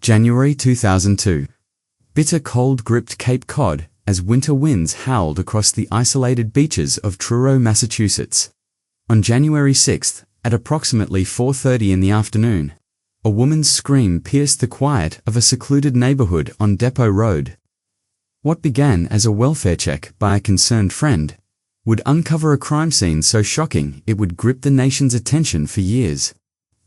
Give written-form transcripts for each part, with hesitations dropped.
January 2002. Bitter cold gripped Cape Cod as winter winds howled across the isolated beaches of Truro, Massachusetts. On January 6th, at approximately 4:30 in the afternoon, a woman's scream pierced the quiet of a secluded neighborhood on Depot Road. What began as a welfare check by a concerned friend would uncover a crime scene so shocking it would grip the nation's attention for years.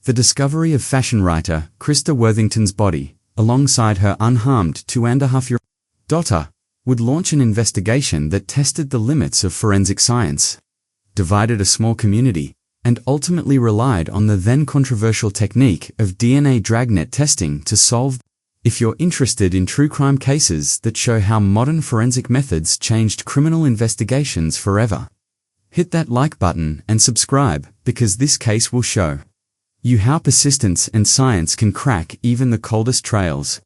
The discovery of fashion writer Christa Worthington's body, alongside her unharmed 2.5-year-old daughter, would launch an investigation that tested the limits of forensic science, divided a small community, and ultimately relied on the then controversial technique of DNA dragnet testing to solve. If you're interested in true crime cases that show how modern forensic methods changed criminal investigations forever, hit that like button and subscribe, because this case will show you how persistence and science can crack even the coldest trails.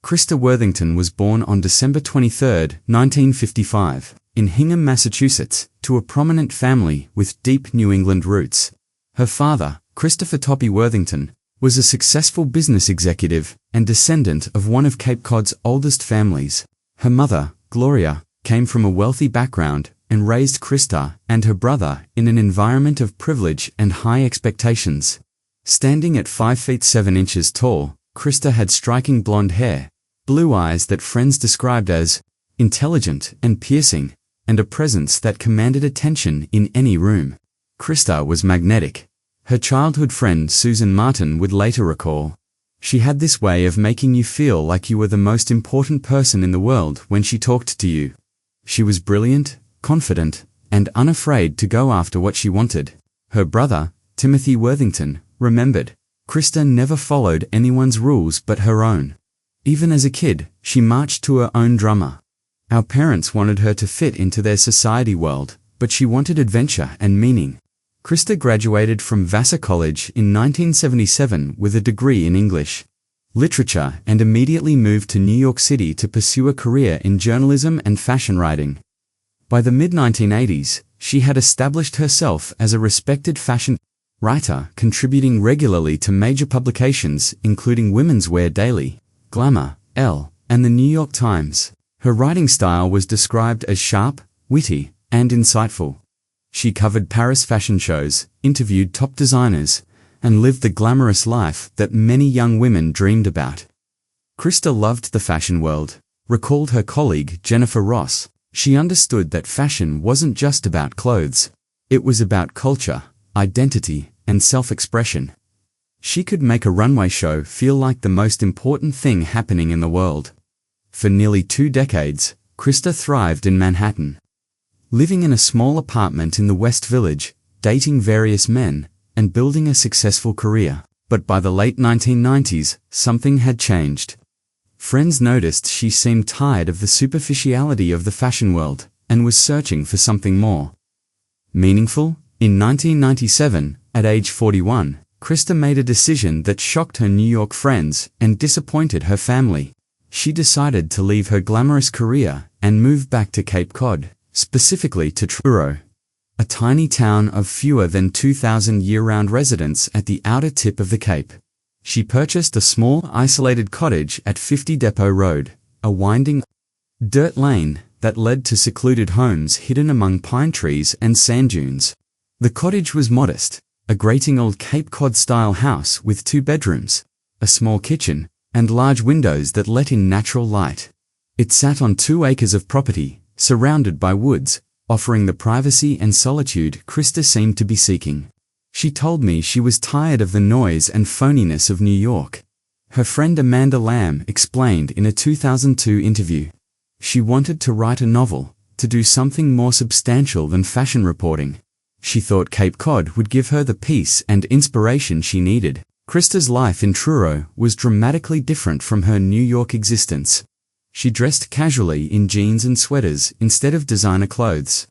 Christa Worthington was born on December 23, 1955, in Hingham, Massachusetts, to a prominent family with deep New England roots. Her father, Christopher Worthington, was a successful business executive and descendant of one of Cape Cod's oldest families. Her mother, Gloria, came from a wealthy background and raised Christa and her brother in an environment of privilege and high expectations. Standing at 5 feet 7 inches tall, Christa had striking blonde hair, blue eyes that friends described as intelligent and piercing, and a presence that commanded attention in any room. Christa was magnetic. Her childhood friend Susan Martin would later recall, "She had this way of making you feel like you were the most important person in the world when she talked to you. She was brilliant, confident, and unafraid to go after what she wanted." Her brother, Timothy Worthington, remembered, "Christa never followed anyone's rules but her own. Even as a kid, she marched to her own drummer. Our parents wanted her to fit into their society world, but she wanted adventure and meaning." Christa graduated from Vassar College in 1977 with a degree in English literature and immediately moved to New York City to pursue a career in journalism and fashion writing. By the mid-1980s, she had established herself as a respected fashion writer, contributing regularly to major publications including Women's Wear Daily, Glamour, Elle, and the New York Times. Her writing style was described as sharp, witty, and insightful. She covered Paris fashion shows, interviewed top designers, and lived the glamorous life that many young women dreamed about. Christa loved the fashion world, recalled her colleague Jennifer Ross. She understood that fashion wasn't just about clothes. It was about culture, identity, and self-expression. She could make a runway show feel like the most important thing happening in the world. For nearly 2 decades, Christa thrived in Manhattan, living in a small apartment in the West Village, dating various men, and building a successful career. But by the late 1990s, something had changed. Friends noticed she seemed tired of the superficiality of the fashion world and was searching for something more meaningful. In 1997, at age 41, Christa made a decision that shocked her New York friends and disappointed her family. She decided to leave her glamorous career and move back to Cape Cod, specifically to Truro, a tiny town of fewer than 2,000 year-round residents at the outer tip of the Cape. She purchased a small, isolated cottage at 50 Depot Road, a winding dirt lane that led to secluded homes hidden among pine trees and sand dunes. The cottage was modest, a grating old Cape Cod-style house with 2 bedrooms, a small kitchen, and large windows that let in natural light. It sat on 2 acres of property, surrounded by woods, offering the privacy and solitude Christa seemed to be seeking. She told me she was tired of the noise and phoniness of New York. Her friend Amanda Lamb explained in a 2002 interview, she wanted to write a novel, to do something more substantial than fashion reporting. She thought Cape Cod would give her the peace and inspiration she needed. Christa's life in Truro was dramatically different from her New York existence. She dressed casually in jeans and sweaters instead of designer clothes.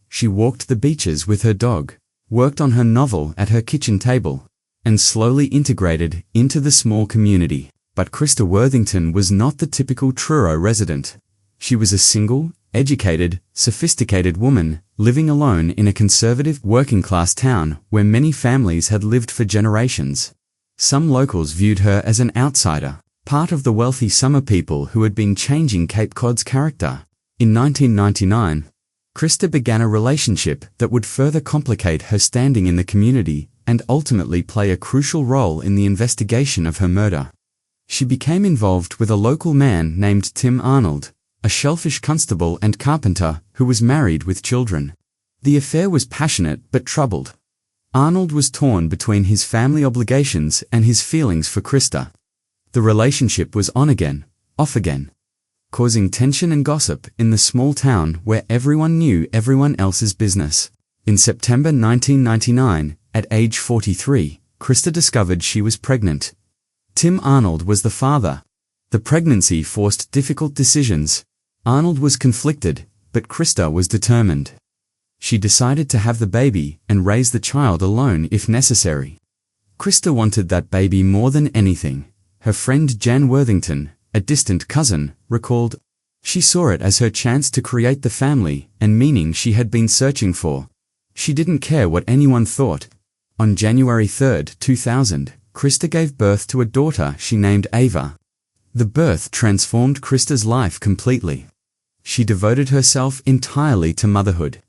She walked the beaches with her dog, worked on her novel at her kitchen table, and slowly integrated into the small community. But Christa Worthington was not the typical Truro resident. She was a single, educated, sophisticated woman living alone in a conservative, working-class town where many families had lived for generations. Some locals viewed her as an outsider, part of the wealthy summer people who had been changing Cape Cod's character. In 1999, Christa began a relationship that would further complicate her standing in the community and ultimately play a crucial role in the investigation of her murder. She became involved with a local man named Tim Arnold, a shellfish constable and carpenter who was married with children. The affair was passionate but troubled. Arnold was torn between his family obligations and his feelings for Christa. The relationship was on again, off again, causing tension and gossip in the small town where everyone knew everyone else's business. In September 1999, at age 43, Christa discovered she was pregnant. Tim Arnold was the father. The pregnancy forced difficult decisions. Arnold was conflicted, but Christa was determined. She decided to have the baby and raise the child alone if necessary. Christa wanted that baby more than anything. Her friend Jan Worthington, a distant cousin, recalled, "She saw it as her chance to create the family and meaning she had been searching for. She didn't care what anyone thought." On January 3, 2000, Christa gave birth to a daughter she named Ava. The birth transformed Christa's life completely. She devoted herself entirely to motherhood.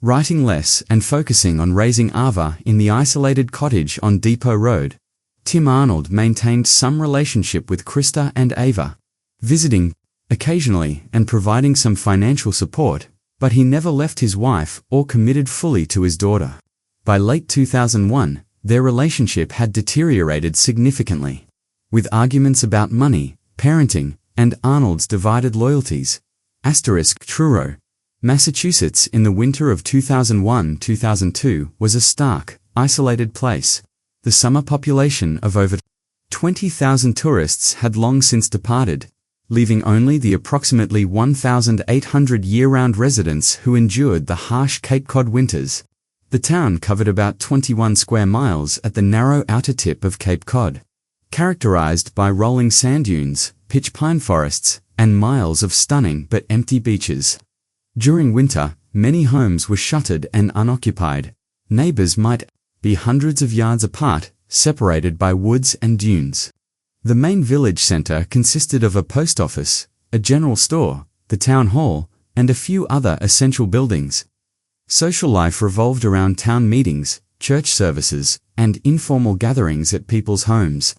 Writing less and focusing on raising Ava in the isolated cottage on Depot Road, Tim Arnold maintained some relationship with Christa and Ava, visiting occasionally and providing some financial support, but he never left his wife or committed fully to his daughter. By late 2001, their relationship had deteriorated significantly, with arguments about money, parenting, and Arnold's divided loyalties. Truro, Massachusetts in the winter of 2001-2002 was a stark, isolated place. The summer population of over 20,000 tourists had long since departed, leaving only the approximately 1,800 year-round residents who endured the harsh Cape Cod winters. The town covered about 21 square miles at the narrow outer tip of Cape Cod, characterized by rolling sand dunes, pitch pine forests, and miles of stunning but empty beaches. During winter, many homes were shuttered and unoccupied. Neighbors might be hundreds of yards apart, separated by woods and dunes. The main village center consisted of a post office, a general store, the town hall, and a few other essential buildings. Social life revolved around town meetings, church services, and informal gatherings at people's homes.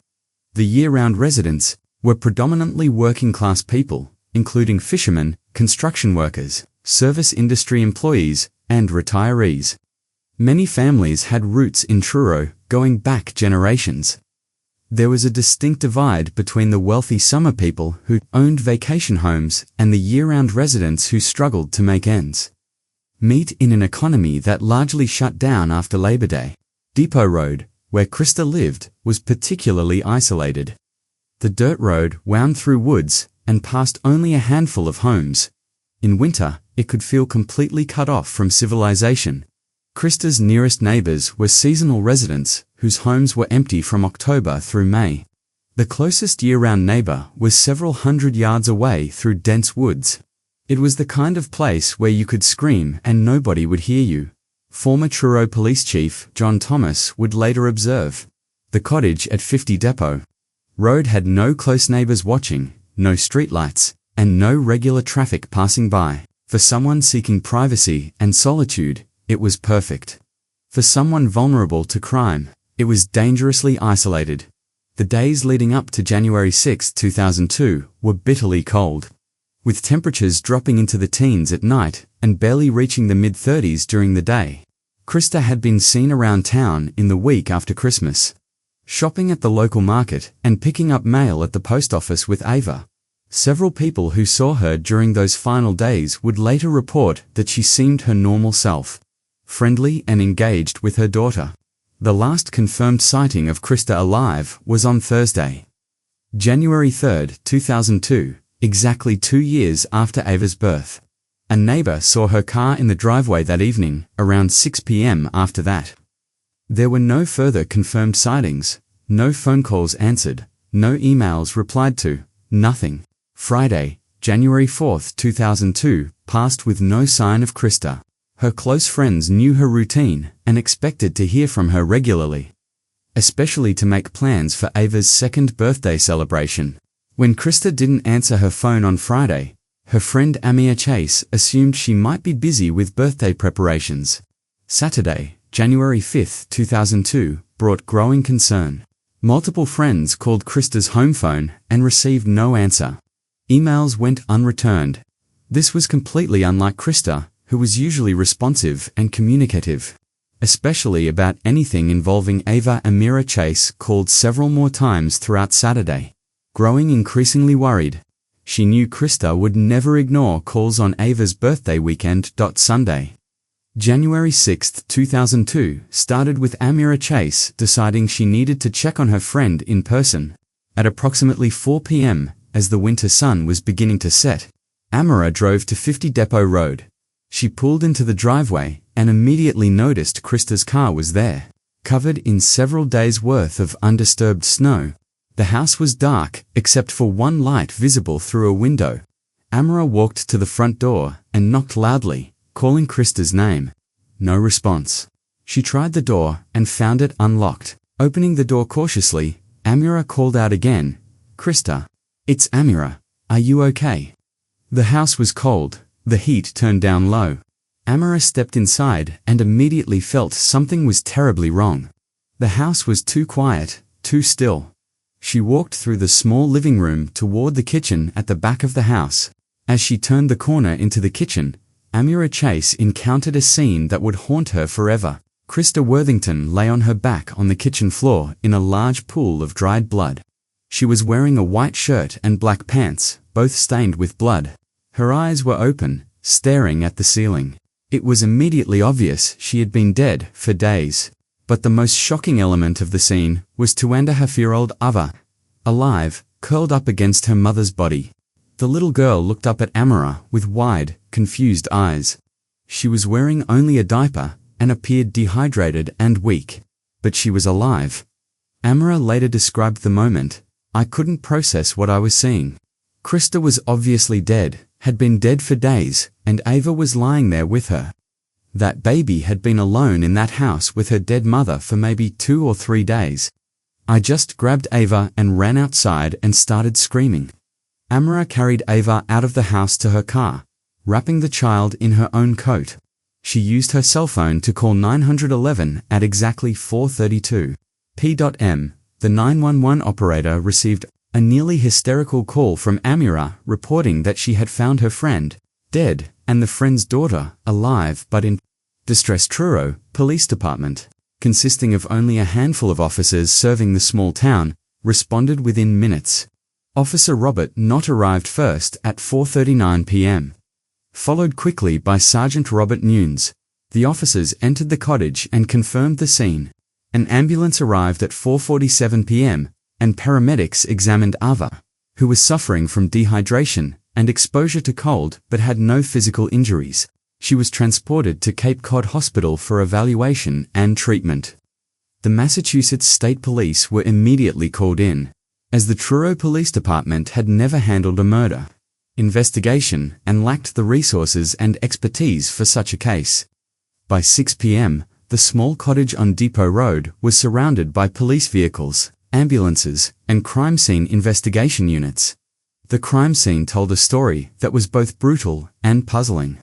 The year-round residents were predominantly working-class people, including fishermen, construction workers, service industry employees, and retirees. Many families had roots in Truro, going back generations. There was a distinct divide between the wealthy summer people who owned vacation homes and the year-round residents who struggled to make ends meet in an economy that largely shut down after Labor Day. Depot Road, where Christa lived, was particularly isolated. The dirt road wound through woods and past only a handful of homes. In winter, it could feel completely cut off from civilization. Christa's nearest neighbors were seasonal residents whose homes were empty from October through May. The closest year-round neighbor was several hundred yards away through dense woods. It was the kind of place where you could scream and nobody would hear you. Former Truro Police Chief John Thomas would later observe. The cottage at 50 Depot Road had no close neighbors watching, no streetlights, and no regular traffic passing by. For someone seeking privacy and solitude, it was perfect. For someone vulnerable to crime, it was dangerously isolated. The days leading up to January 6, 2002 were bitterly cold, with temperatures dropping into the teens at night and barely reaching the mid-30s during the day. Christa had been seen around town in the week after Christmas, shopping at the local market and picking up mail at the post office with Ava. Several people who saw her during those final days would later report that she seemed her normal self, friendly and engaged with her daughter. The last confirmed sighting of Christa alive was on Thursday, January 3, 2002, exactly 2 years after Ava's birth. A neighbor saw her car in the driveway that evening, around 6 p.m. after that. There were no further confirmed sightings, no phone calls answered, no emails replied to, nothing. Friday, January 4, 2002, passed with no sign of Christa. Her close friends knew her routine and expected to hear from her regularly. especially to make plans for Ava's second birthday celebration. When Christa didn't answer her phone on Friday, her friend Amira Chase assumed she might be busy with birthday preparations. Saturday, January 5, 2002, brought growing concern. Multiple friends called Christa's home phone and received no answer. Emails went unreturned. This was completely unlike Christa, who was usually responsive and communicative. Especially about anything involving Ava. Amira Chase called several more times throughout Saturday. Growing increasingly worried, she knew Christa would never ignore calls on Ava's birthday weekend. Sunday, January 6, 2002, started with Amira Chase deciding she needed to check on her friend in person. At approximately 4 p.m., as the winter sun was beginning to set, Amira drove to 50 Depot Road. She pulled into the driveway and immediately noticed Christa's car was there, covered in several days' worth of undisturbed snow. The house was dark, except for one light visible through a window. Amira walked to the front door and knocked loudly, calling Christa's name. No response. She tried the door and found it unlocked. Opening the door cautiously, Amira called out again, "Christa, it's Amira. Are you okay?" The house was cold, the heat turned down low. Amira stepped inside and immediately felt something was terribly wrong. The house was too quiet, too still. She walked through the small living room toward the kitchen at the back of the house. As she turned the corner into the kitchen, Amira Chase encountered a scene that would haunt her forever. Christa Worthington lay on her back on the kitchen floor in a large pool of dried blood. She was wearing a white shirt and black pants, both stained with blood. Her eyes were open, staring at the ceiling. It was immediately obvious she had been dead for days. But the most shocking element of the scene was 2.5-year-old Ava, alive, curled up against her mother's body. The little girl looked up at Amira with wide, confused eyes. She was wearing only a diaper and appeared dehydrated and weak. But she was alive. Amira later described the moment. "I couldn't process what I was seeing. Christa was obviously dead, had been dead for days, and Ava was lying there with her. That baby had been alone in that house with her dead mother for maybe 2 or 3 days. I just grabbed Ava and ran outside and started screaming." Amira carried Ava out of the house to her car, wrapping the child in her own coat. She used her cell phone to call 911 at exactly 4:32 p.m. The 911 operator received a nearly hysterical call from Amira reporting that she had found her friend dead and the friend's daughter alive but in distress. Truro Police Department, consisting of only a handful of officers serving the small town, responded within minutes. Officer Robert Knott arrived first at 4:39 p.m. Followed quickly by Sergeant Robert Nunes. The officers entered the cottage and confirmed the scene. An ambulance arrived at 4:47 p.m. and paramedics examined Ava, who was suffering from dehydration and exposure to cold but had no physical injuries. She was transported to Cape Cod Hospital for evaluation and treatment. The Massachusetts State Police were immediately called in, as the Truro Police Department had never handled a murder investigation and lacked the resources and expertise for such a case. By 6 p.m., the small cottage on Depot Road was surrounded by police vehicles, ambulances, and crime scene investigation units. The crime scene told a story that was both brutal and puzzling.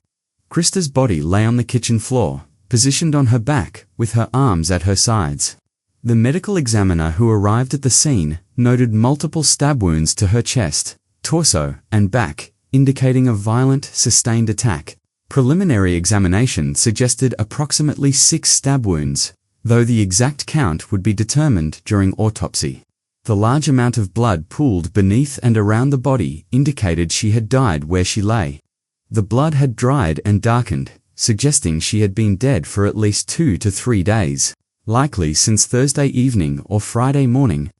Christa's body lay on the kitchen floor, positioned on her back, with her arms at her sides. The medical examiner who arrived at the scene noted multiple stab wounds to her chest, torso, and back, indicating a violent, sustained attack. Preliminary examination suggested approximately 6 stab wounds, though the exact count would be determined during autopsy. The large amount of blood pooled beneath and around the body indicated she had died where she lay. The blood had dried and darkened, suggesting she had been dead for at least 2 to 3 days, likely since Thursday evening or Friday morning.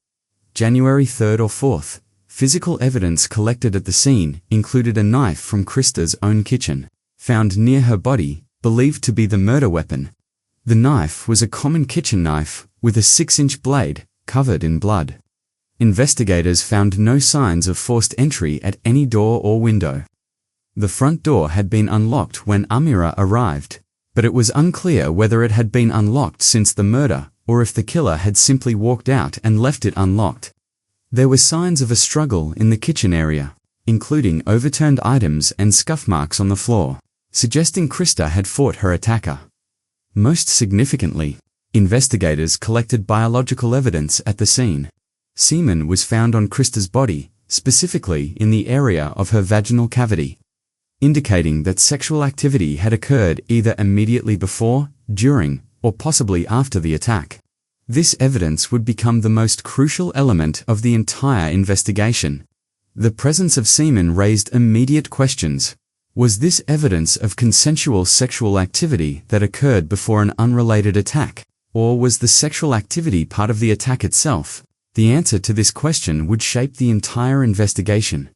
January 3rd or 4th, physical evidence collected at the scene included a knife from Christa's own kitchen, found near her body, believed to be the murder weapon. The knife was a common kitchen knife with a 6-inch blade covered in blood. Investigators found no signs of forced entry at any door or window. The front door had been unlocked when Amira arrived, but it was unclear whether it had been unlocked since the murder or if the killer had simply walked out and left it unlocked. There were signs of a struggle in the kitchen area, including overturned items and scuff marks on the floor, suggesting Christa had fought her attacker. Most significantly, investigators collected biological evidence at the scene. Semen was found on Christa's body, specifically in the area of her vaginal cavity, indicating that sexual activity had occurred either immediately before, during, or possibly after the attack. This evidence would become the most crucial element of the entire investigation. The presence of semen raised immediate questions. Was this evidence of consensual sexual activity that occurred before an unrelated attack, or was the sexual activity part of the attack itself? The answer to this question would shape the entire investigation.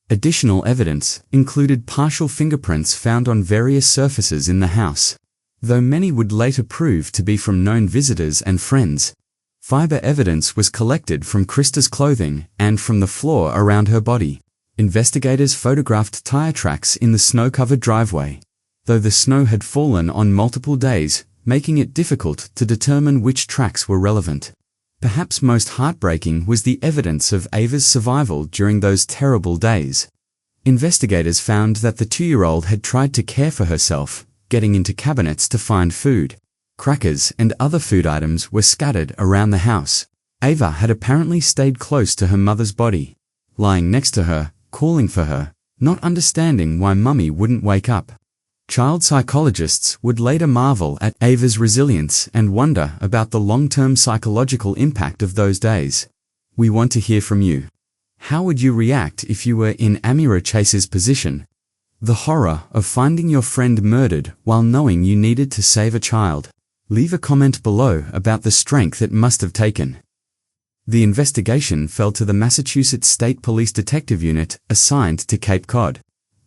Additional evidence included partial fingerprints found on various surfaces in the house, though many would later prove to be from known visitors and friends. Fiber evidence was collected from Christa's clothing and from the floor around her body. Investigators photographed tire tracks in the snow-covered driveway, though the snow had fallen on multiple days, making it difficult to determine which tracks were relevant. Perhaps most heartbreaking was the evidence of Ava's survival during those terrible days. Investigators found that the 2-year-old had tried to care for herself, getting into cabinets to find food. Crackers and other food items were scattered around the house. Ava had apparently stayed close to her mother's body, lying next to her, calling for her, not understanding why Mummy wouldn't wake up. Child psychologists would later marvel at Ava's resilience and wonder about the long-term psychological impact of those days. We want to hear from you. How would you react if you were in Amira Chase's position? The horror of finding your friend murdered while knowing you needed to save a child. Leave a comment below about the strength it must have taken. The investigation fell to the Massachusetts State Police Detective Unit assigned to Cape Cod,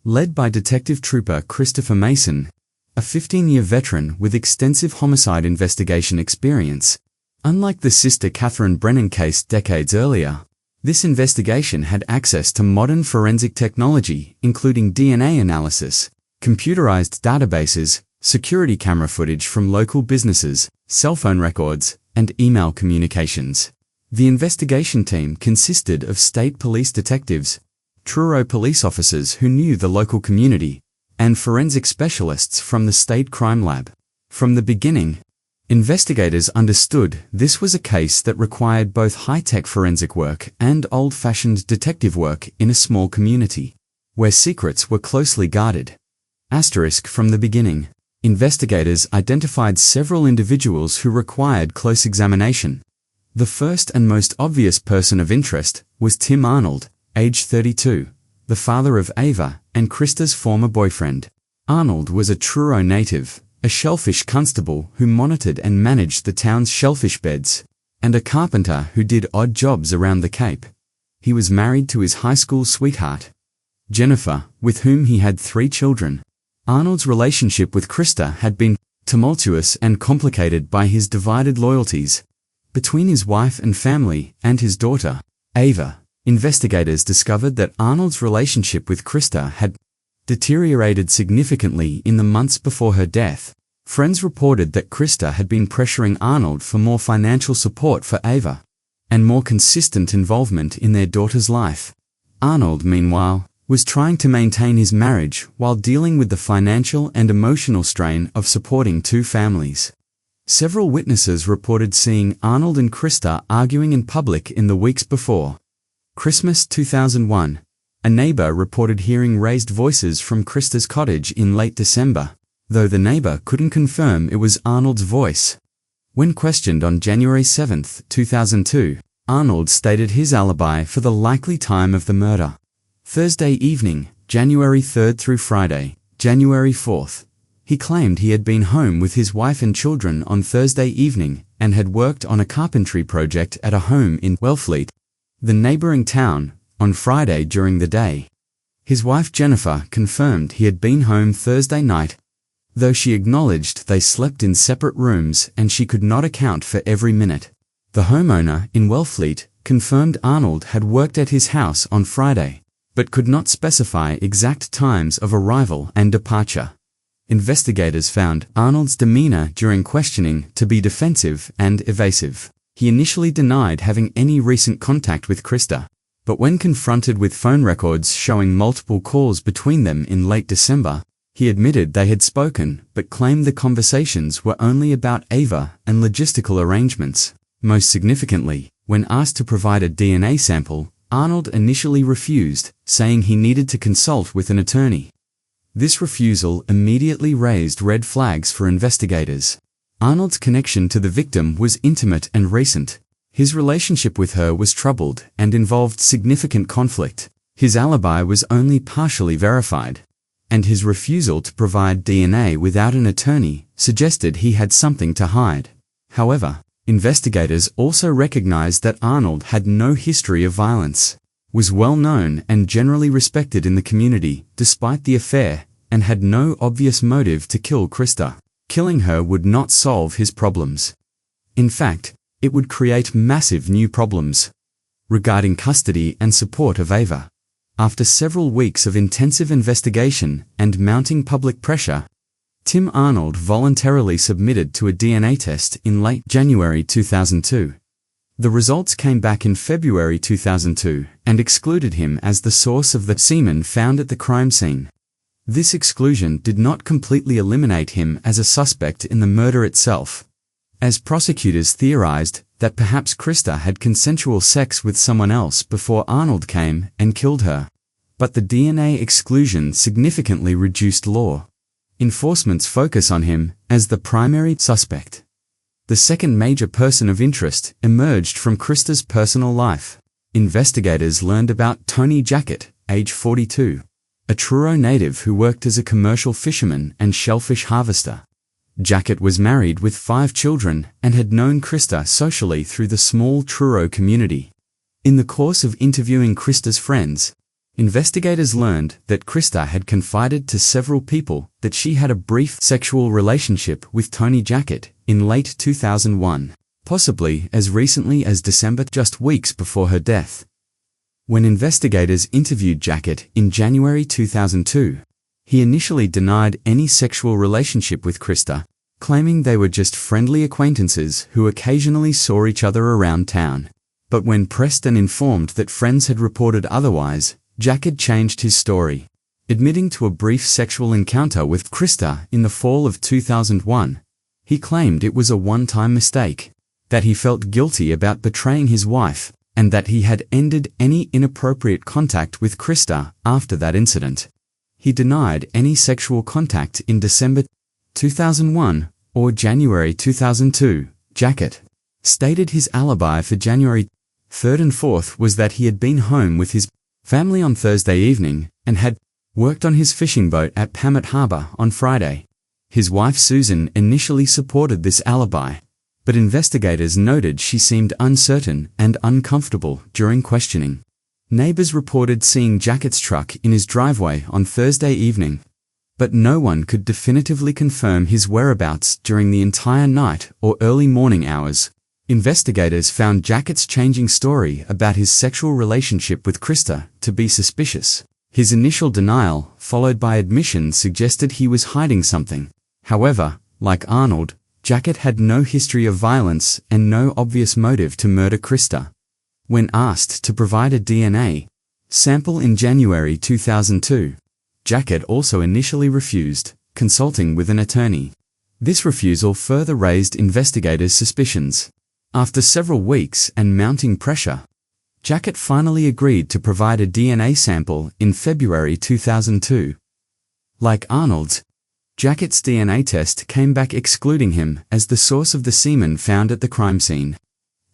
led by Detective Trooper Christopher Mason, a 15-year veteran with extensive homicide investigation experience. Unlike the Sister Catherine Brennan case decades earlier, this investigation had access to modern forensic technology, including DNA analysis, computerized databases, security camera footage from local businesses, cell phone records, and email communications. The investigation team consisted of state police detectives, Truro police officers who knew the local community, and forensic specialists from the state crime lab. From the beginning, investigators understood this was a case that required both high-tech forensic work and old-fashioned detective work in a small community, where secrets were closely guarded. From the beginning, investigators identified several individuals who required close examination. The first and most obvious person of interest was Tim Arnold, age 32, the father of Ava and Christa's former boyfriend. Arnold was a Truro native, a shellfish constable who monitored and managed the town's shellfish beds, and a carpenter who did odd jobs around the Cape. He was married to his high school sweetheart, Jennifer, with whom he had 3 children. Arnold's relationship with Christa had been tumultuous and complicated by his divided loyalties between his wife and family and his daughter, Ava. Investigators discovered that Arnold's relationship with Christa had deteriorated significantly in the months before her death. Friends reported that Christa had been pressuring Arnold for more financial support for Ava and more consistent involvement in their daughter's life. Arnold, meanwhile, was trying to maintain his marriage while dealing with the financial and emotional strain of supporting 2 families. Several witnesses reported seeing Arnold and Christa arguing in public in the weeks before Christmas 2001. A neighbor reported hearing raised voices from Christa's cottage in late December, though the neighbor couldn't confirm it was Arnold's voice. When questioned on January 7, 2002, Arnold stated his alibi for the likely time of the murder: Thursday evening, January 3rd through Friday, January 4th. He claimed he had been home with his wife and children on Thursday evening and had worked on a carpentry project at a home in Wellfleet, the neighboring town, on Friday during the day. His wife Jennifer confirmed he had been home Thursday night, though she acknowledged they slept in separate rooms and she could not account for every minute. The homeowner in Wellfleet confirmed Arnold had worked at his house on Friday, but could not specify exact times of arrival and departure. Investigators found Arnold's demeanor during questioning to be defensive and evasive. He initially denied having any recent contact with Christa, but when confronted with phone records showing multiple calls between them in late December, he admitted they had spoken but claimed the conversations were only about Ava and logistical arrangements. Most significantly, when asked to provide a DNA sample, Arnold initially refused, saying he needed to consult with an attorney. This refusal immediately raised red flags for investigators. Arnold's connection to the victim was intimate and recent. His relationship with her was troubled and involved significant conflict. His alibi was only partially verified, and his refusal to provide DNA without an attorney suggested he had something to hide. However, investigators also recognized that Arnold had no history of violence, was well known and generally respected in the community despite the affair, and had no obvious motive to kill Christa. Killing her would not solve his problems. In fact, it would create massive new problems regarding custody and support of Ava. After several weeks of intensive investigation and mounting public pressure, Tim Arnold voluntarily submitted to a DNA test in late January 2002. The results came back in February 2002 and excluded him as the source of the semen found at the crime scene. This exclusion did not completely eliminate him as a suspect in the murder itself, as prosecutors theorized that perhaps Christa had consensual sex with someone else before Arnold came and killed her. But the DNA exclusion significantly reduced law enforcement's focus on him as the primary suspect. The second major person of interest emerged from Christa's personal life. Investigators learned about Tony Jackett, age 42, a Truro native who worked as a commercial fisherman and shellfish harvester. Jackett was married with 5 children and had known Christa socially through the small Truro community. In the course of interviewing Christa's friends, investigators learned that Christa had confided to several people that she had a brief sexual relationship with Tony Jackett in late 2001, possibly as recently as December, just weeks before her death. When investigators interviewed Jackett in January 2002, he initially denied any sexual relationship with Christa, claiming they were just friendly acquaintances who occasionally saw each other around town. But when pressed and informed that friends had reported otherwise, Jackett changed his story, admitting to a brief sexual encounter with Christa in the fall of 2001. He claimed it was a one-time mistake, that he felt guilty about betraying his wife, and that he had ended any inappropriate contact with Christa after that incident. He denied any sexual contact in December 2001 or January 2002. Jackett stated his alibi for January 3rd and 4th was that he had been home with his family on Thursday evening and had worked on his fishing boat at Pamet Harbour on Friday. His wife Susan initially supported this alibi, but investigators noted she seemed uncertain and uncomfortable during questioning. Neighbors reported seeing Jackett's truck in his driveway on Thursday evening, but no one could definitively confirm his whereabouts during the entire night or early morning hours. Investigators found Jackett's changing story about his sexual relationship with Christa to be suspicious. His initial denial, followed by admission, suggested he was hiding something. However, like Arnold, Jackett had no history of violence and no obvious motive to murder Christa. When asked to provide a DNA sample in January 2002, Jackett also initially refused, consulting with an attorney. This refusal further raised investigators' suspicions. After several weeks and mounting pressure, Jackett finally agreed to provide a DNA sample in February 2002. Like Arnold's, Jackett's DNA test came back excluding him as the source of the semen found at the crime scene.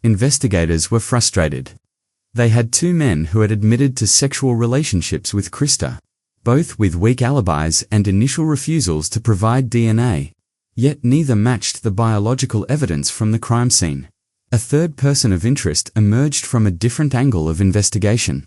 Investigators were frustrated. They had 2 men who had admitted to sexual relationships with Christa, both with weak alibis and initial refusals to provide DNA, yet neither matched the biological evidence from the crime scene. A third person of interest emerged from a different angle of investigation.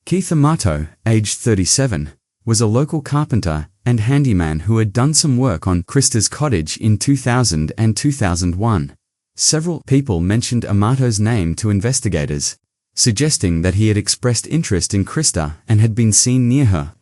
Keith Amato, aged 37, was a local carpenter and handyman who had done some work on Christa's cottage in 2000 and 2001. Several people mentioned Amato's name to investigators, suggesting that he had expressed interest in Christa and had been seen near her.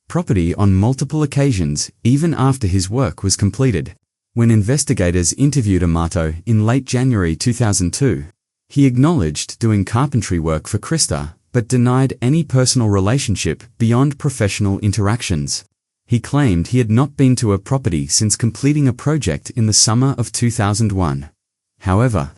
property on multiple occasions even after his work was completed. When investigators interviewed Amato in late January 2002, he acknowledged doing carpentry work for Christa, but denied any personal relationship beyond professional interactions. He claimed he had not been to a property since completing a project in the summer of 2001. However,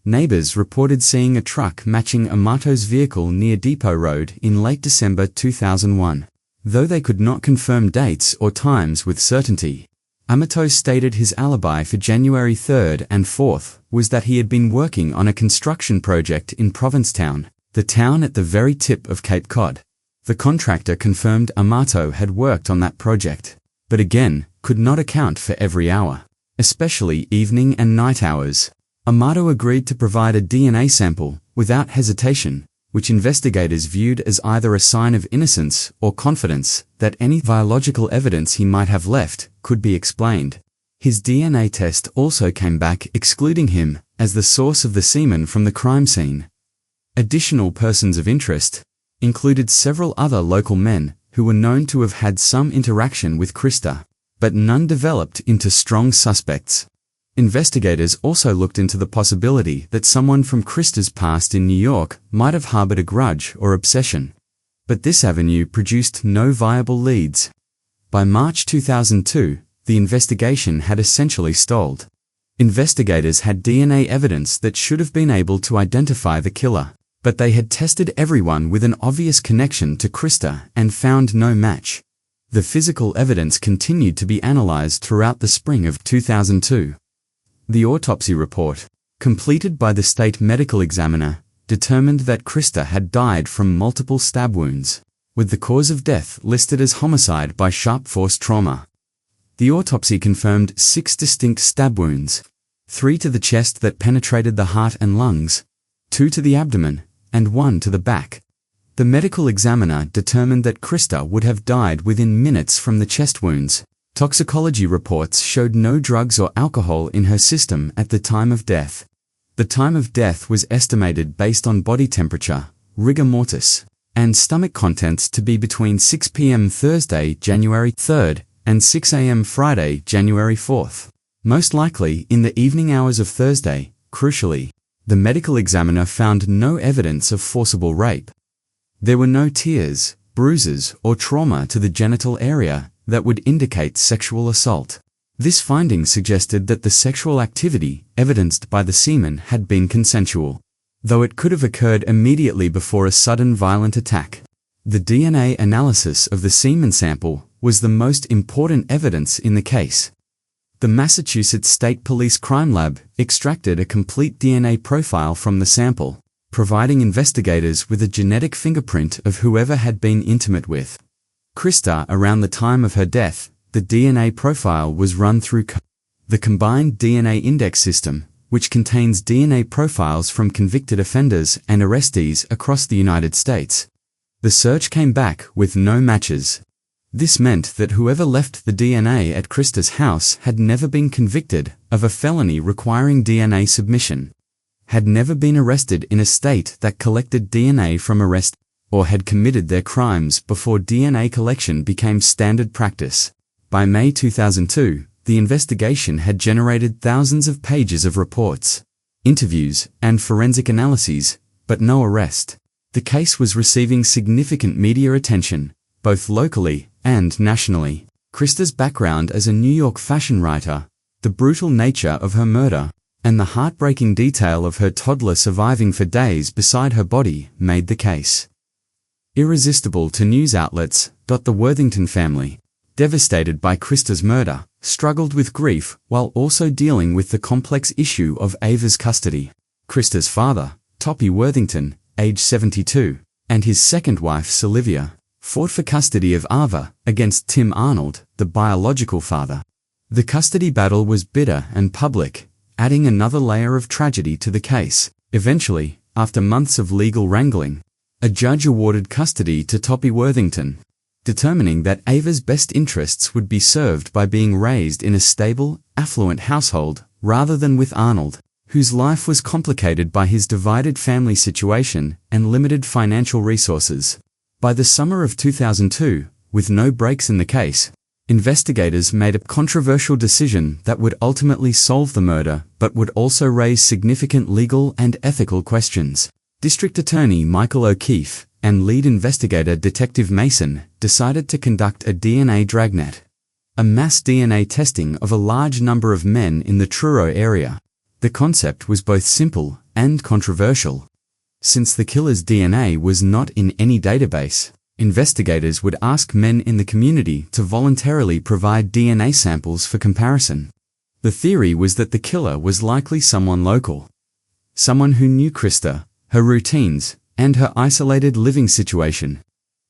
neighbors reported seeing a truck matching Amato's vehicle near Depot Road in late December 2001. Though they could not confirm dates or times with certainty, Amato stated his alibi for January 3rd and 4th was that he had been working on a construction project in Provincetown, the town at the very tip of Cape Cod. The contractor confirmed Amato had worked on that project, but again, could not account for every hour, especially evening and night hours. Amato agreed to provide a DNA sample without hesitation, which investigators viewed as either a sign of innocence or confidence that any biological evidence he might have left could be explained. His DNA test also came back excluding him as the source of the semen from the crime scene. Additional persons of interest included several other local men who were known to have had some interaction with Christa, but none developed into strong suspects. Investigators also looked into the possibility that someone from Christa's past in New York might have harbored a grudge or obsession, but this avenue produced no viable leads. By March 2002, the investigation had essentially stalled. Investigators had DNA evidence that should have been able to identify the killer, but they had tested everyone with an obvious connection to Christa and found no match. The physical evidence continued to be analyzed throughout the spring of 2002. The autopsy report, completed by the state medical examiner, determined that Christa had died from multiple stab wounds, with the cause of death listed as homicide by sharp force trauma. The autopsy confirmed 6 distinct stab wounds, 3 to the chest that penetrated the heart and lungs, 2 to the abdomen, and 1 to the back. The medical examiner determined that Christa would have died within minutes from the chest wounds. Toxicology reports showed no drugs or alcohol in her system at the time of death. The time of death was estimated based on body temperature, rigor mortis, and stomach contents to be between 6 p.m. Thursday, January 3rd, and 6 a.m. Friday, January 4th. Most likely in the evening hours of Thursday. Crucially, the medical examiner found no evidence of forcible rape. There were no tears, bruises, or trauma to the genital area that would indicate sexual assault. This finding suggested that the sexual activity evidenced by the semen had been consensual, though it could have occurred immediately before a sudden violent attack. The DNA analysis of the semen sample was the most important evidence in the case. The Massachusetts State Police Crime Lab extracted a complete DNA profile from the sample, providing investigators with a genetic fingerprint of whoever had been intimate with Christa around the time of her death. The DNA profile was run through the Combined DNA Index System, which contains DNA profiles from convicted offenders and arrestees across the United States. The search came back with no matches. This meant that whoever left the DNA at Christa's house had never been convicted of a felony requiring DNA submission, had never been arrested in a state that collected DNA from arrest, or had committed their crimes before DNA collection became standard practice. By May 2002, the investigation had generated thousands of pages of reports, interviews, and forensic analyses, but no arrest. The case was receiving significant media attention, both locally and nationally. Christa's background as a New York fashion writer, the brutal nature of her murder, and the heartbreaking detail of her toddler surviving for days beside her body made the case irresistible to news outlets. The Worthington family, devastated by Christa's murder, struggled with grief while also dealing with the complex issue of Ava's custody. Christa's father, Toppy Worthington, age 72, and his second wife, Sylvia, fought for custody of Ava against Tim Arnold, the biological father. The custody battle was bitter and public, adding another layer of tragedy to the case. Eventually, after months of legal wrangling, a judge awarded custody to Toppy Worthington, determining that Ava's best interests would be served by being raised in a stable, affluent household rather than with Arnold, whose life was complicated by his divided family situation and limited financial resources. By the summer of 2002, With no breaks in the case, investigators made a controversial decision that would ultimately solve the murder but would also raise significant legal and ethical questions. District Attorney Michael O'Keefe and lead investigator Detective Mason decided to conduct a DNA dragnet, a mass DNA testing of a large number of men in the Truro area. The concept was both simple and controversial. Since the killer's DNA was not in any database, investigators would ask men in the community to voluntarily provide DNA samples for comparison. The theory was that the killer was likely someone local, someone who knew Christa, her routines, and her isolated living situation.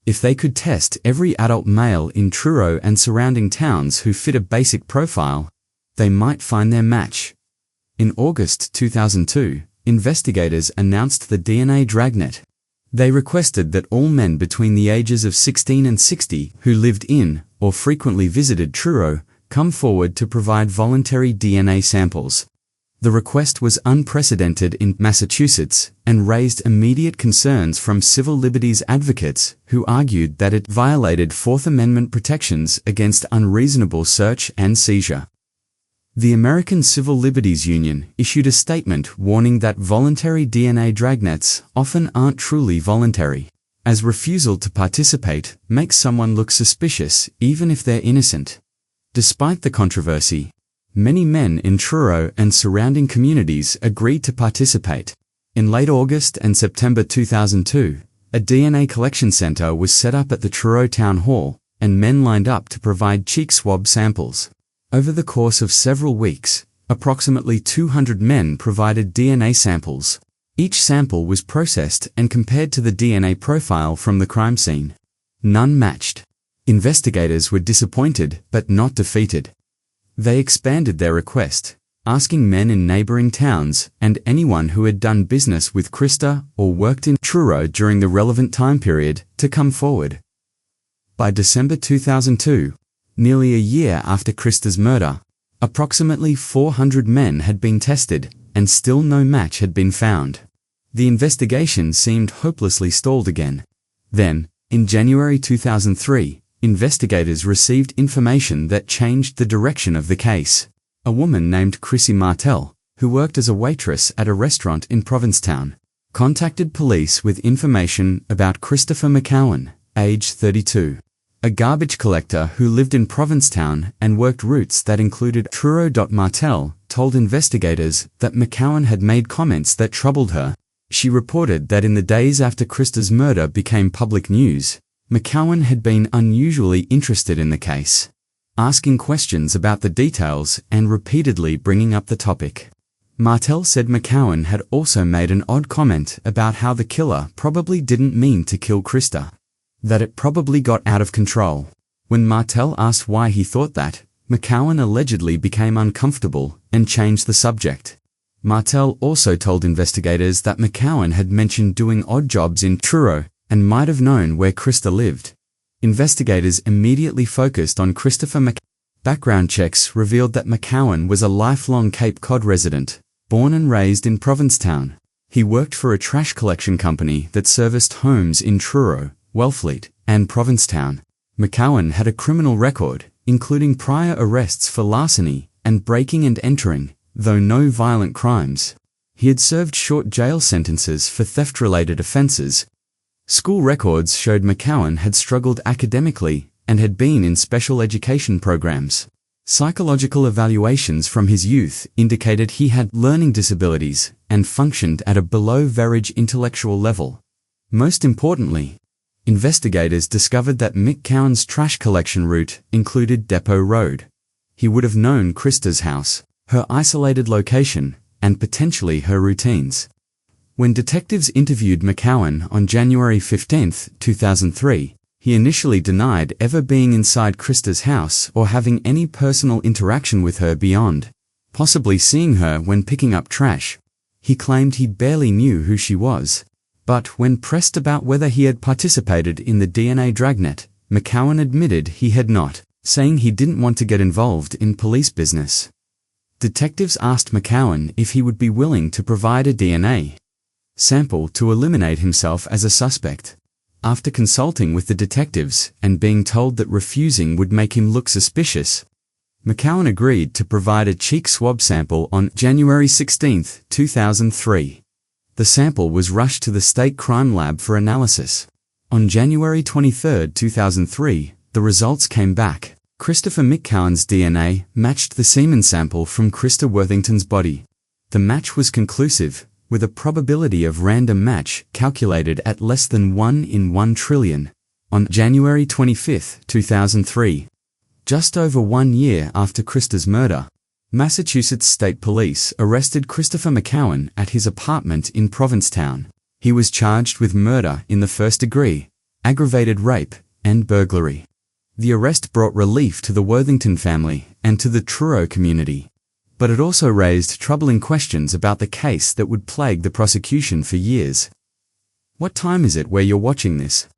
If they could test every adult male in Truro and surrounding towns who fit a basic profile, they might find their match. In August 2002, investigators announced the DNA dragnet. They requested that all men between the ages of 16 and 60 who lived in or frequently visited Truro come forward to provide voluntary DNA samples. The request was unprecedented in Massachusetts and raised immediate concerns from civil liberties advocates who argued that it violated Fourth Amendment protections against unreasonable search and seizure. The American Civil Liberties Union issued a statement warning that voluntary DNA dragnets often aren't truly voluntary, as refusal to participate makes someone look suspicious even if they're innocent. Despite the controversy, many men in Truro and surrounding communities agreed to participate. In late August and September 2002, a DNA collection center was set up at the Truro Town Hall, and men lined up to provide cheek swab samples. Over the course of several weeks, approximately 200 men provided DNA samples. Each sample was processed and compared to the DNA profile from the crime scene. None matched. Investigators were disappointed but not defeated. They expanded their request, asking men in neighboring towns and anyone who had done business with Christa or worked in Truro during the relevant time period to come forward. By December 2002, nearly a year after Christa's murder, approximately 400 men had been tested, and still no match had been found. The investigation seemed hopelessly stalled again. Then, in January 2003, investigators received information that changed the direction of the case. A woman named Chrissy Martell, who worked as a waitress at a restaurant in Provincetown, contacted police with information about Christopher McCowen, age 32. A garbage collector who lived in Provincetown and worked routes that included Truro. Martell told investigators that McCowen had made comments that troubled her. She reported that in the days after Christa's murder became public news, McCowen had been unusually interested in the case, asking questions about the details and repeatedly bringing up the topic. Martell said McCowen had also made an odd comment about how the killer probably didn't mean to kill Christa, that it probably got out of control. When Martell asked why he thought that, McCowen allegedly became uncomfortable and changed the subject. Martell also told investigators that McCowen had mentioned doing odd jobs in Truro and might have known where Christa lived. Investigators immediately focused on Christopher McCowen. Background checks revealed that McCowen was a lifelong Cape Cod resident, born and raised in Provincetown. He worked for a trash collection company that serviced homes in Truro, Wellfleet, and Provincetown. McCowen had a criminal record, including prior arrests for larceny and breaking and entering, though no violent crimes. He had served short jail sentences for theft-related offenses. School records showed McCowen had struggled academically and had been in special education programs. Psychological evaluations from his youth indicated he had learning disabilities and functioned at a below-average intellectual level. Most importantly, investigators discovered that McCowen's trash collection route included Depot Road. He would have known Christa's house, her isolated location, and potentially her routines. When detectives interviewed McCowen on January 15, 2003, he initially denied ever being inside Christa's house or having any personal interaction with her beyond possibly seeing her when picking up trash. He claimed he barely knew who she was. But when pressed about whether he had participated in the DNA dragnet, McCowen admitted he had not, saying he didn't want to get involved in police business. Detectives asked McCowen if he would be willing to provide a DNA sample to eliminate himself as a suspect. After consulting with the detectives and being told that refusing would make him look suspicious, McCowen agreed to provide a cheek swab sample on January 16, 2003. The sample was rushed to the state crime lab for analysis. On January 23, 2003, the results came back. Christopher McCowen's DNA matched the semen sample from Christa Worthington's body. The match was conclusive, with a probability of random match calculated at less than 1 in 1 trillion. On January 25, 2003, just over 1 year after Christa's murder, Massachusetts State Police arrested Christopher McCowen at his apartment in Provincetown. He was charged with murder in the first degree, aggravated rape, and burglary. The arrest brought relief to the Worthington family and to the Truro community, but it also raised troubling questions about the case that would plague the prosecution for years. What time is it where you're watching this?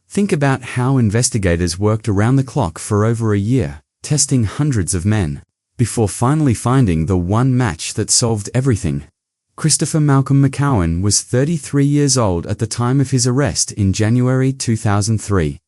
Think about how investigators worked around the clock for over a year, testing hundreds of men, before finally finding the one match that solved everything. Christopher Malcolm McCowen was 33 years old at the time of his arrest in January 2003.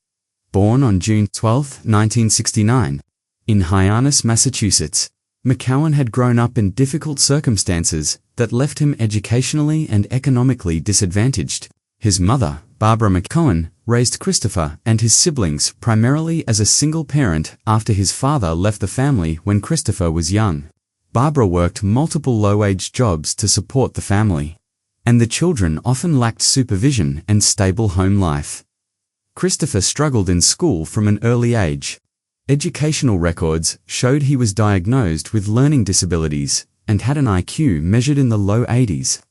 Born on June 12, 1969, in Hyannis, Massachusetts, McCowen had grown up in difficult circumstances that left him educationally and economically disadvantaged. His mother, Barbara McCowen, raised Christopher and his siblings primarily as a single parent after his father left the family when Christopher was young. Barbara worked multiple low-wage jobs to support the family, and the children often lacked supervision and stable home life. Christopher struggled in school from an early age. Educational records showed he was diagnosed with learning disabilities and had an IQ measured in the low 80s.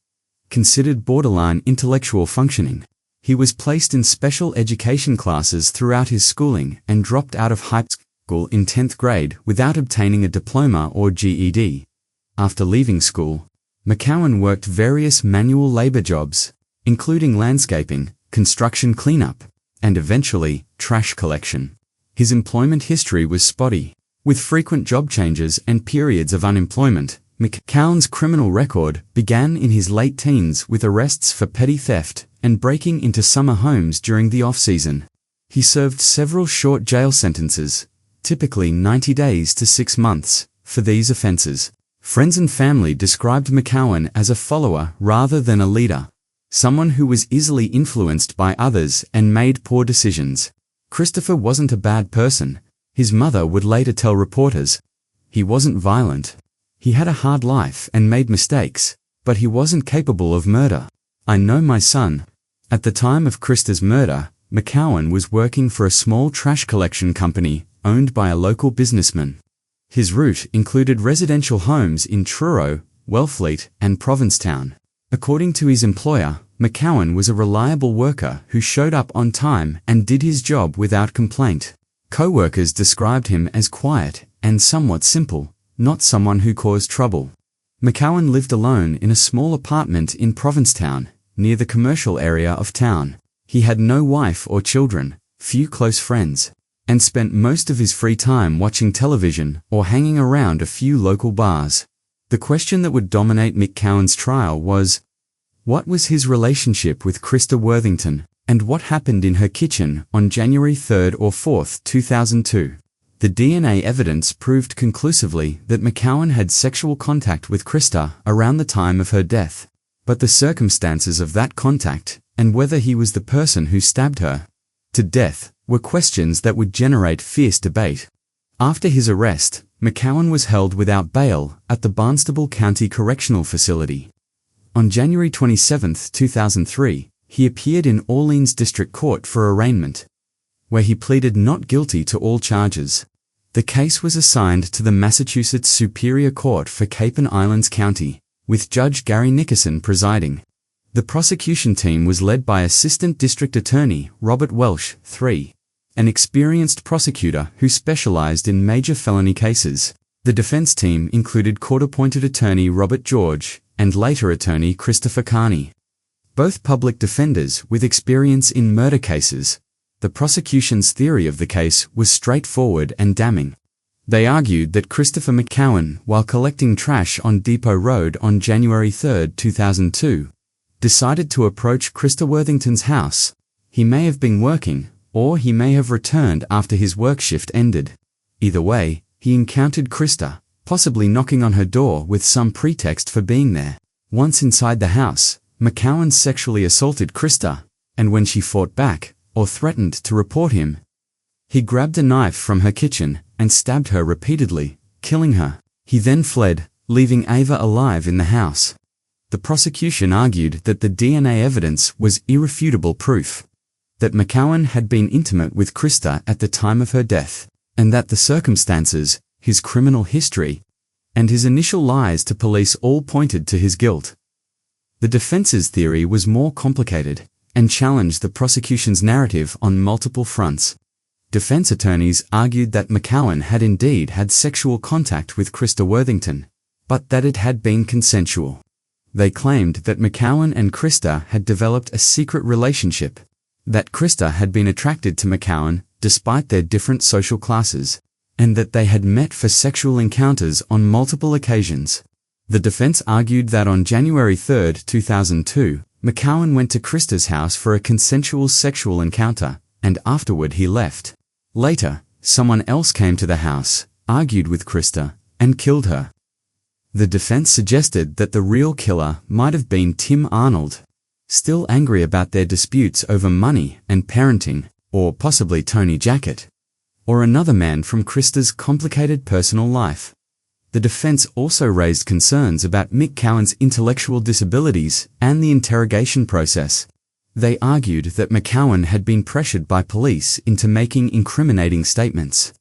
Considered borderline intellectual functioning, he was placed in special education classes throughout his schooling and dropped out of high school in 10th grade without obtaining a diploma or GED. After leaving school, McCowen worked various manual labor jobs, including landscaping, construction cleanup, and eventually, trash collection. His employment history was spotty, with frequent job changes and periods of unemployment. McCowen's criminal record began in his late teens with arrests for petty theft and breaking into summer homes during the off-season. He served several short jail sentences, typically 90 days to 6 months, for these offenses. Friends and family described McCowen as a follower rather than a leader, someone who was easily influenced by others and made poor decisions. Christopher wasn't a bad person, his mother would later tell reporters. He wasn't violent. He had a hard life and made mistakes, but he wasn't capable of murder. I know my son. At the time of Christa's murder, McCowen was working for a small trash collection company owned by a local businessman. His route included residential homes in Truro, Wellfleet, and Provincetown. According to his employer, McCowen was a reliable worker who showed up on time and did his job without complaint. Co-workers described him as quiet and somewhat simple, not someone who caused trouble. McCowen lived alone in a small apartment in Provincetown, near the commercial area of town. He had no wife or children, few close friends, and spent most of his free time watching television or hanging around a few local bars. The question that would dominate McCowen's trial was, what was his relationship with Christa Worthington, and what happened in her kitchen on January 3rd or 4th, 2002? The DNA evidence proved conclusively that McCowen had sexual contact with Christa around the time of her death, but the circumstances of that contact, and whether he was the person who stabbed her to death, were questions that would generate fierce debate. After his arrest, McCowen was held without bail at the Barnstable County Correctional Facility. On January 27, 2003, he appeared in Orleans District Court for arraignment, where he pleaded not guilty to all charges. The case was assigned to the Massachusetts Superior Court for Cape and Islands County, with Judge Gary Nickerson presiding. The prosecution team was led by Assistant District Attorney Robert Welsh, III, an experienced prosecutor who specialized in major felony cases. The defense team included court-appointed attorney Robert George and later attorney Christopher Carney, both public defenders with experience in murder cases. The prosecution's theory of the case was straightforward and damning. They argued that Christopher McCowen, while collecting trash on Depot Road on January 3, 2002, decided to approach Christa Worthington's house, He may have been working, or he may have returned after his work shift ended. Either way, he encountered Christa, possibly knocking on her door with some pretext for being there. Once inside the house, McCowen sexually assaulted Christa, and when she fought back, or threatened to report him, he grabbed a knife from her kitchen and stabbed her repeatedly, killing her. He then fled, leaving Ava alive in the house. The prosecution argued that the DNA evidence was irrefutable proof that McCowen had been intimate with Christa at the time of her death, and that the circumstances, his criminal history, and his initial lies to police all pointed to his guilt. The defense's theory was more complicated and challenged the prosecution's narrative on multiple fronts. Defense attorneys argued that McCowen had indeed had sexual contact with Christa Worthington, but that it had been consensual. They claimed that McCowen and Christa had developed a secret relationship, that Christa had been attracted to McCowen despite their different social classes, and that they had met for sexual encounters on multiple occasions. The defense argued that on January 3, 2002, McCowen went to Christa's house for a consensual sexual encounter, and afterward he left. Later, someone else came to the house, argued with Christa, and killed her. The defense suggested that the real killer might have been Tim Arnold, still angry about their disputes over money and parenting, or possibly Tony Jackett, or another man from Christa's complicated personal life. The defense also raised concerns about McCowen's intellectual disabilities and the interrogation process. They argued that McCowen had been pressured by police into making incriminating statements,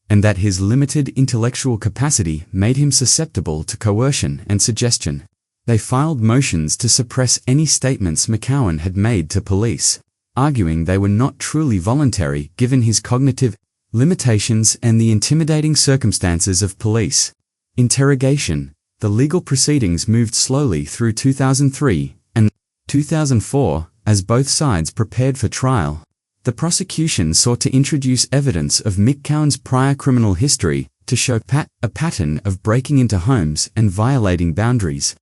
and that his limited intellectual capacity made him susceptible to coercion and suggestion. They filed motions to suppress any statements McCowen had made to police, arguing they were not truly voluntary given his cognitive limitations and the intimidating circumstances of police interrogation. The legal proceedings moved slowly through 2003 and 2004 as both sides prepared for trial. The prosecution sought to introduce evidence of McCowen's prior criminal history to show a pattern of breaking into homes and violating boundaries.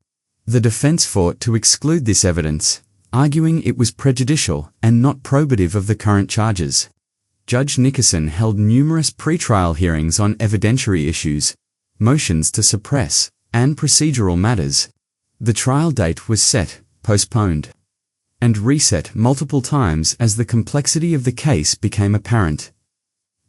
The defense fought to exclude this evidence, arguing it was prejudicial and not probative of the current charges. Judge Nickerson held numerous pretrial hearings on evidentiary issues, motions to suppress, and procedural matters. The trial date was set, postponed, and reset multiple times as the complexity of the case became apparent.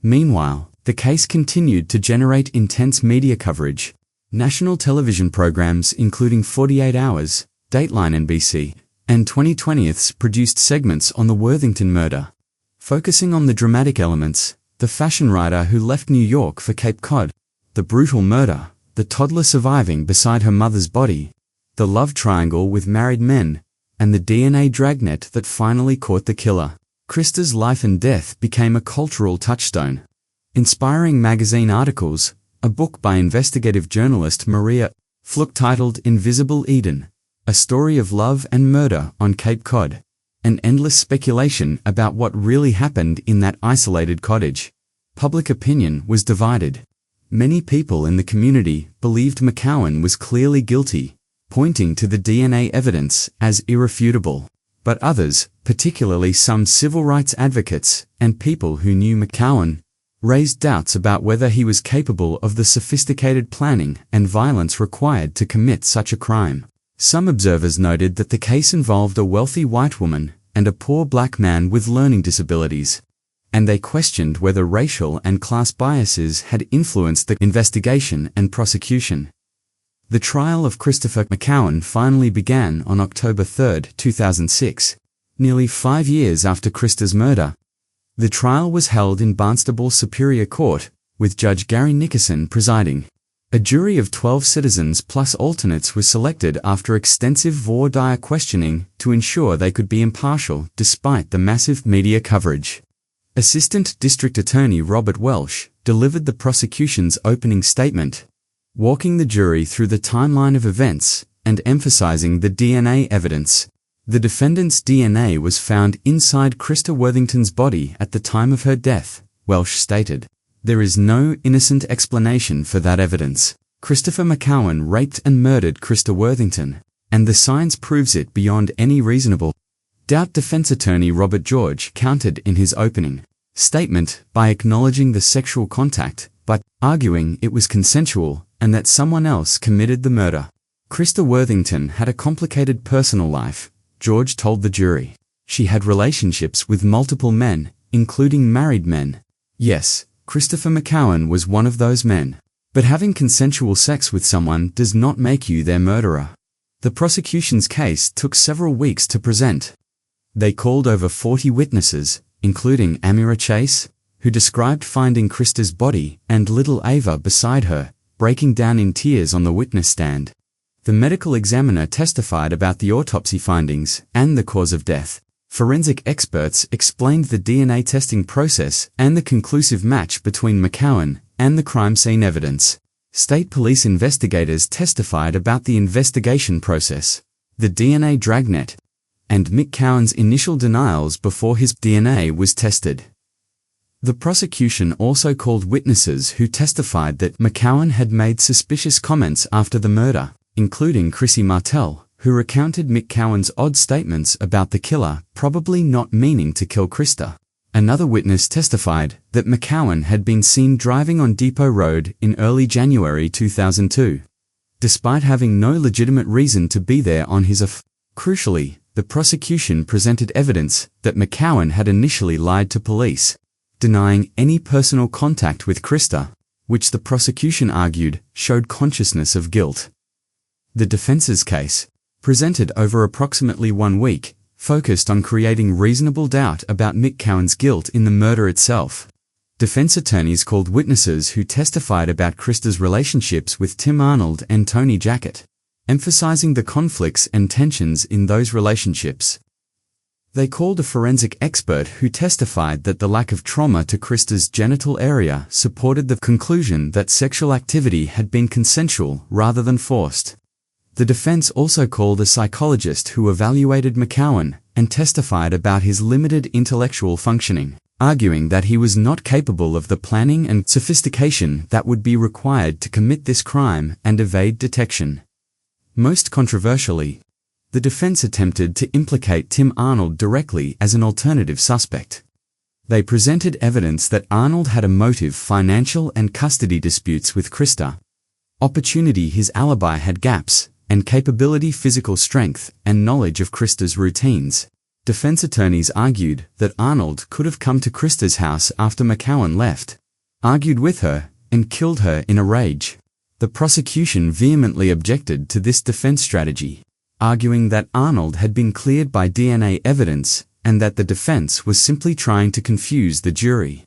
Meanwhile, the case continued to generate intense media coverage. National television programs including 48 Hours, Dateline NBC, and 2020's produced segments on the Worthington murder. Focusing on the dramatic elements, the fashion writer who left New York for Cape Cod, the brutal murder, the toddler surviving beside her mother's body, the love triangle with married men, and the DNA dragnet that finally caught the killer. Christa's life and death became a cultural touchstone. Inspiring magazine articles, a book by investigative journalist Maria Fluke titled Invisible Eden, a story of love and murder on Cape Cod, and endless speculation about what really happened in that isolated cottage. Public opinion was divided. Many people in the community believed McCowen was clearly guilty, pointing to the DNA evidence as irrefutable. But others, particularly some civil rights advocates and people who knew McCowen, raised doubts about whether he was capable of the sophisticated planning and violence required to commit such a crime. Some observers noted that the case involved a wealthy white woman and a poor black man with learning disabilities, and they questioned whether racial and class biases had influenced the investigation and prosecution. The trial of Christopher McCowen finally began on October 3, 2006, nearly 5 years after Christa's murder. The trial was held in Barnstable Superior Court, with Judge Gary Nickerson presiding. A jury of 12 citizens plus alternates was selected after extensive voir dire questioning to ensure they could be impartial despite the massive media coverage. Assistant District Attorney Robert Welsh delivered the prosecution's opening statement, walking the jury through the timeline of events and emphasizing the DNA evidence. The defendant's DNA was found inside Christa Worthington's body at the time of her death, Welsh stated. There is no innocent explanation for that evidence. Christopher McCowen raped and murdered Christa Worthington, and the science proves it beyond any reasonable Doubt defense attorney Robert George countered in his opening statement by acknowledging the sexual contact, but arguing it was consensual and that someone else committed the murder. Christa Worthington had a complicated personal life, George told the jury. She had relationships with multiple men, including married men. Yes, Christopher McCowen was one of those men. But having consensual sex with someone does not make you their murderer. The prosecution's case took several weeks to present. They called over 40 witnesses, including Amira Chase, who described finding Christa's body and little Ava beside her, breaking down in tears on the witness stand. The medical examiner testified about the autopsy findings and the cause of death. Forensic experts explained the DNA testing process and the conclusive match between McCowen and the crime scene evidence. State police investigators testified about the investigation process, the DNA dragnet, and McCowen's initial denials before his DNA was tested. The prosecution also called witnesses who testified that McCowen had made suspicious comments after the murder, including Chrissy Martell, who recounted McCowen's odd statements about the killer probably not meaning to kill Christa. Another witness testified that McCowen had been seen driving on Depot Road in early January 2002, despite having no legitimate reason to be there on his off. Crucially, the prosecution presented evidence that McCowen had initially lied to police, denying any personal contact with Christa, which the prosecution argued showed consciousness of guilt. The defense's case, presented over approximately 1 week, focused on creating reasonable doubt about McCowen's guilt in the murder itself. Defense attorneys called witnesses who testified about Christa's relationships with Tim Arnold and Tony Jackett, emphasizing the conflicts and tensions in those relationships. They called a forensic expert who testified that the lack of trauma to Christa's genital area supported the conclusion that sexual activity had been consensual rather than forced. The defense also called a psychologist who evaluated McCowen and testified about his limited intellectual functioning, arguing that he was not capable of the planning and sophistication that would be required to commit this crime and evade detection. Most controversially, the defense attempted to implicate Tim Arnold directly as an alternative suspect. They presented evidence that Arnold had a motive: financial and custody disputes with Christa, opportunity his alibi had gaps, and capability physical strength and knowledge of Christa's routines. Defense attorneys argued that Arnold could have come to Christa's house after McCowen left, argued with her, and killed her in a rage. The prosecution vehemently objected to this defense strategy, arguing that Arnold had been cleared by DNA evidence and that the defense was simply trying to confuse the jury.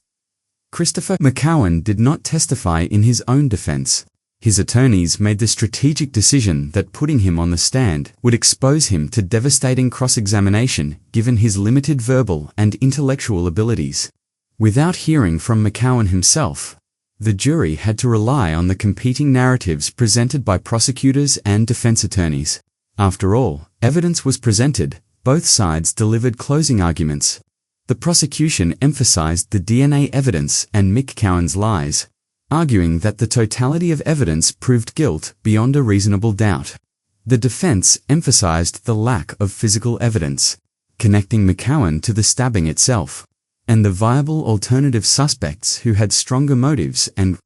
Christopher McCowen did not testify in his own defense. His attorneys made the strategic decision that putting him on the stand would expose him to devastating cross-examination given his limited verbal and intellectual abilities. Without hearing from McCowen himself, the jury had to rely on the competing narratives presented by prosecutors and defense attorneys. After all, evidence was presented, both sides delivered closing arguments. The prosecution emphasized the DNA evidence and McCowen's lies, arguing that the totality of evidence proved guilt beyond a reasonable doubt. The defense emphasized the lack of physical evidence, connecting McCowen to the stabbing itself, and the viable alternative suspects who had stronger motives and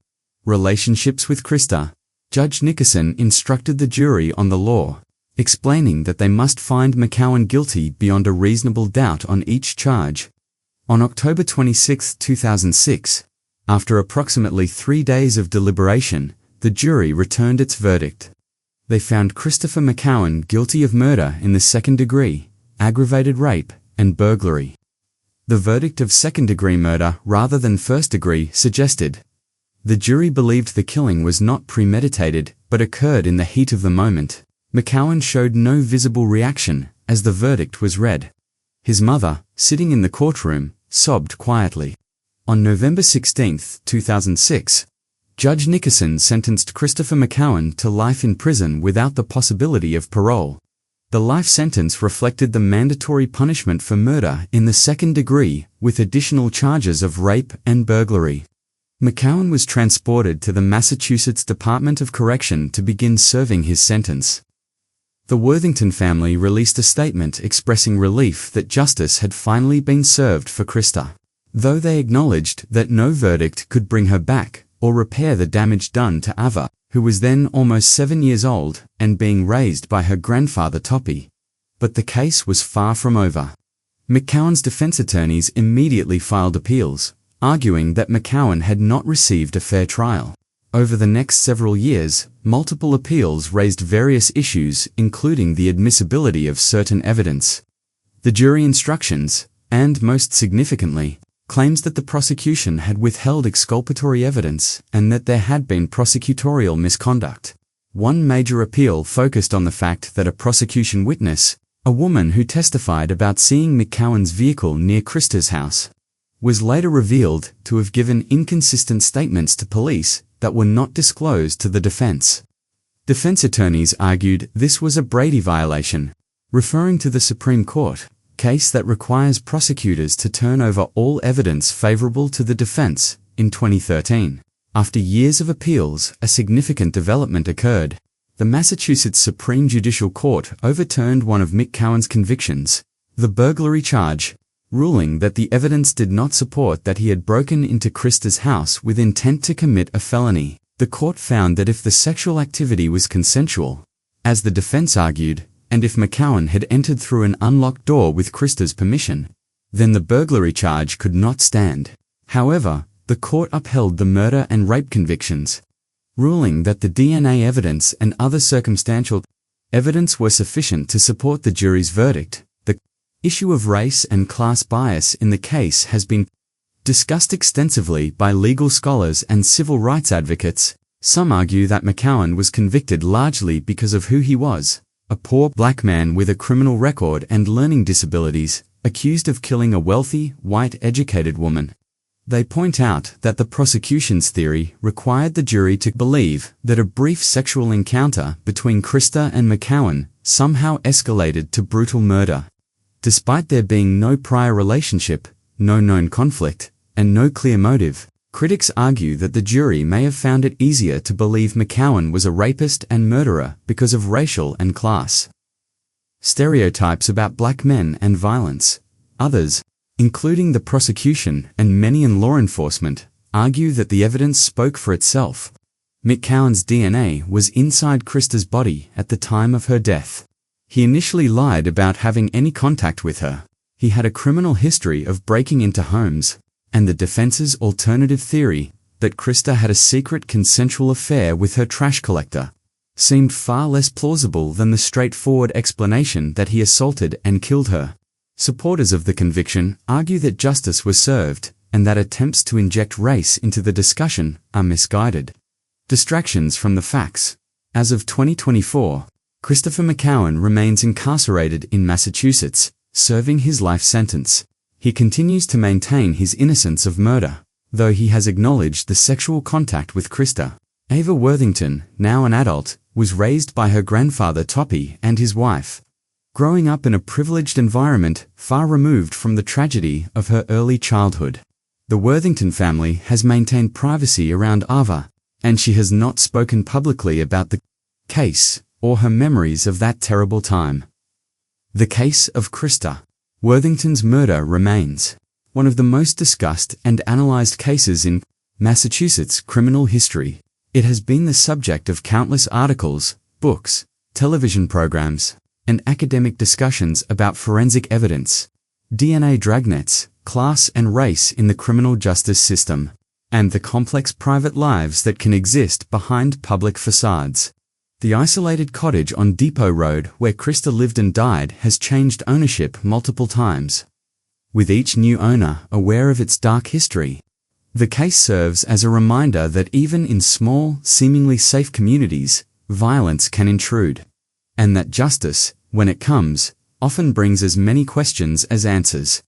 relationships with Christa. Judge Nickerson instructed the jury on the law, explaining that they must find McCowen guilty beyond a reasonable doubt on each charge. On October 26, 2006, after approximately 3 days of deliberation, the jury returned its verdict. They found Christopher McCowen guilty of murder in the second degree, aggravated rape, and burglary. The verdict of second-degree murder rather than first-degree suggested the jury believed the killing was not premeditated but occurred in the heat of the moment. McCowen showed no visible reaction as the verdict was read. His mother, sitting in the courtroom, sobbed quietly. On November 16, 2006, Judge Nickerson sentenced Christopher McCowen to life in prison without the possibility of parole. The life sentence reflected the mandatory punishment for murder in the second degree, with additional charges of rape and burglary. McCowen was transported to the Massachusetts Department of Correction to begin serving his sentence. The Worthington family released a statement expressing relief that justice had finally been served for Christa. Though they acknowledged that no verdict could bring her back or repair the damage done to Ava, who was then almost 7 years old and being raised by her grandfather Toppy. But the case was far from over. McCowen's defense attorneys immediately filed appeals, arguing that McCowen had not received a fair trial. Over the next several years, multiple appeals raised various issues, including the admissibility of certain evidence, the jury instructions, and, most significantly, claims that the prosecution had withheld exculpatory evidence and that there had been prosecutorial misconduct. One major appeal focused on the fact that a prosecution witness, a woman who testified about seeing McCowen's vehicle near Christa's house, was later revealed to have given inconsistent statements to police that were not disclosed to the defense. Defense attorneys argued this was a Brady violation, referring to the Supreme Court case that requires prosecutors to turn over all evidence favorable to the defense in 2013. After years of appeals, a significant development occurred. The Massachusetts Supreme Judicial Court overturned one of McCowen's convictions, the burglary charge, ruling that the evidence did not support that he had broken into Christa's house with intent to commit a felony. The court found that if the sexual activity was consensual, as the defense argued, and if McCowen had entered through an unlocked door with Christa's permission, then the burglary charge could not stand. However, the court upheld the murder and rape convictions, ruling that the DNA evidence and other circumstantial evidence were sufficient to support the jury's verdict. The issue of race and class bias in the case has been discussed extensively by legal scholars and civil rights advocates. Some argue that McCowen was convicted largely because of who he was, a poor black man with a criminal record and learning disabilities, accused of killing a wealthy, white educated woman. They point out that the prosecution's theory required the jury to believe that a brief sexual encounter between Christa and McCowen somehow escalated to brutal murder. Despite there being no prior relationship, no known conflict, and no clear motive, critics argue that the jury may have found it easier to believe McCowen was a rapist and murderer because of racial and class stereotypes about black men and violence. Others, including the prosecution and many in law enforcement, argue that the evidence spoke for itself. McCowen's DNA was inside Christa's body at the time of her death. He initially lied about having any contact with her. He had a criminal history of breaking into homes, and the defense's alternative theory that Christa had a secret consensual affair with her trash collector seemed far less plausible than the straightforward explanation that he assaulted and killed her. Supporters of the conviction argue that justice was served and that attempts to inject race into the discussion are misguided. Distractions from the facts. As of 2024, Christopher McCowen remains incarcerated in Massachusetts, serving his life sentence. He continues to maintain his innocence of murder, though he has acknowledged the sexual contact with Christa. Ava Worthington, now an adult, was raised by her grandfather Toppy and his wife, growing up in a privileged environment far removed from the tragedy of her early childhood. The Worthington family has maintained privacy around Ava, and she has not spoken publicly about the case or her memories of that terrible time. The case of Christa Worthington's murder remains one of the most discussed and analyzed cases in Massachusetts criminal history. It has been the subject of countless articles, books, television programs, and academic discussions about forensic evidence, DNA dragnets, class and race in the criminal justice system, and the complex private lives that can exist behind public facades. The isolated cottage on Depot Road where Christa lived and died has changed ownership multiple times, with each new owner aware of its dark history. The case serves as a reminder that even in small, seemingly safe communities, violence can intrude, and that justice, when it comes, often brings as many questions as answers.